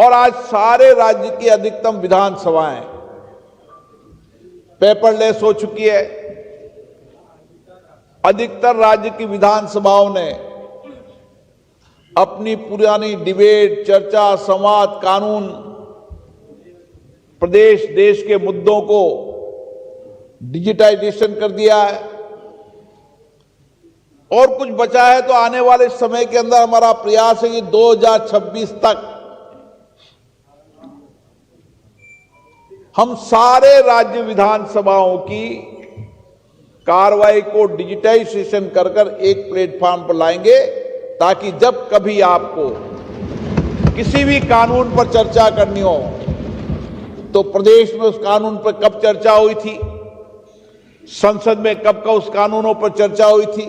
और आज सारे राज्य की अधिकतम विधानसभाएं पेपरलेस हो चुकी है। अधिकतर राज्य की विधानसभाओं ने अपनी पुरानी डिबेट, चर्चा, संवाद, कानून, प्रदेश देश के मुद्दों को डिजिटाइजेशन कर दिया है। और कुछ बचा है तो आने वाले समय के अंदर हमारा प्रयास है कि 2026 तक हम सारे राज्य विधानसभाओं की कार्रवाई को डिजिटाइजेशन कर कर एक प्लेटफॉर्म पर लाएंगे, ताकि जब कभी आपको किसी भी कानून पर चर्चा करनी हो तो प्रदेश में उस कानून पर कब चर्चा हुई थी, संसद में कब उस कानूनों पर चर्चा हुई थी,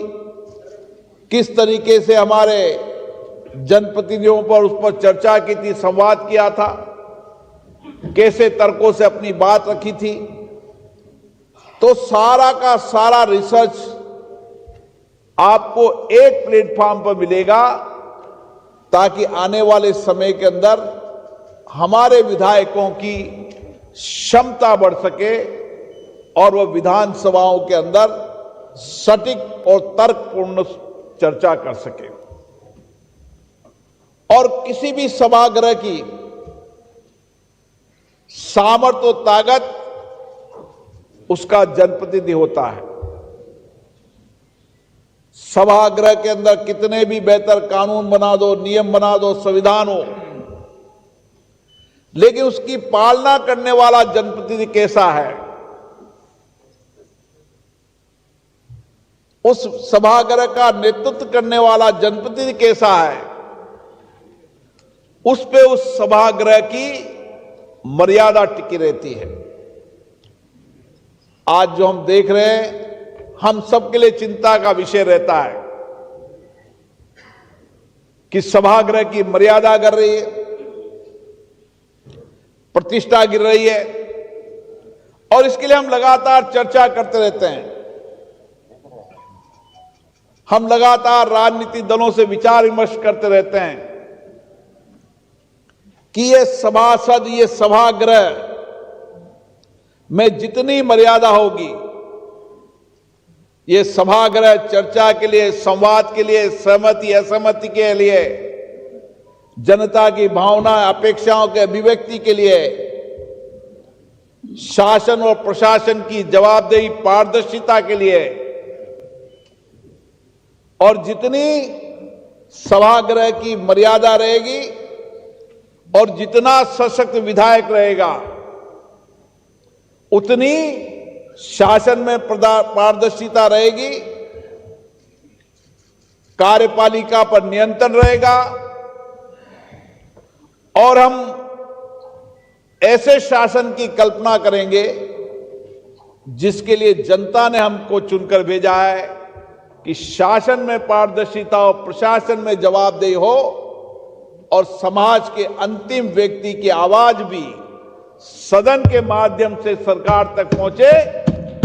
किस तरीके से हमारे जनप्रतिनिधियों पर उस पर चर्चा की थी, संवाद किया था, कैसे तर्कों से अपनी बात रखी थी, तो सारा का सारा रिसर्च आपको एक प्लेटफॉर्म पर मिलेगा, ताकि आने वाले समय के अंदर हमारे विधायकों की क्षमता बढ़ सके और वह विधानसभाओं के अंदर सटीक और तर्कपूर्ण चर्चा कर सके। और किसी भी सभागृह की सामर्थ्य और ताकत उसका जनप्रतिनिधि होता है। सभागृह के अंदर कितने भी बेहतर कानून बना दो, नियम बना दो, संविधान हो, लेकिन उसकी पालना करने वाला जनप्रतिनिधि कैसा है, उस सभागृह का नेतृत्व करने वाला जनप्रतिनिधि कैसा है, उस पे उस सभागृह की मर्यादा टिकी रहती है। आज जो हम देख रहे हैं, हम सबके लिए चिंता का विषय रहता है कि सभागृह की मर्यादा गिर रही है, प्रतिष्ठा गिर रही है, और इसके लिए हम लगातार चर्चा करते रहते हैं। हम लगातार राजनीतिक दलों से विचार विमर्श करते रहते हैं कि ये सभासद, ये सभागृह में जितनी मर्यादा होगी, ये सभागृह चर्चा के लिए, संवाद के लिए, सहमति असहमति के लिए, जनता की भावना अपेक्षाओं के अभिव्यक्ति के लिए, शासन और प्रशासन की जवाबदेही पारदर्शिता के लिए, और जितनी सभागृह की मर्यादा रहेगी और जितना सशक्त विधायक रहेगा, उतनी शासन में पारदर्शिता रहेगी, कार्यपालिका पर नियंत्रण रहेगा, और हम ऐसे शासन की कल्पना करेंगे जिसके लिए जनता ने हमको चुनकर भेजा है, कि शासन में पारदर्शिता हो, प्रशासन में जवाबदेही हो, और समाज के अंतिम व्यक्ति की आवाज भी सदन के माध्यम से सरकार तक पहुंचे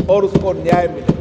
और उसको न्याय मिले।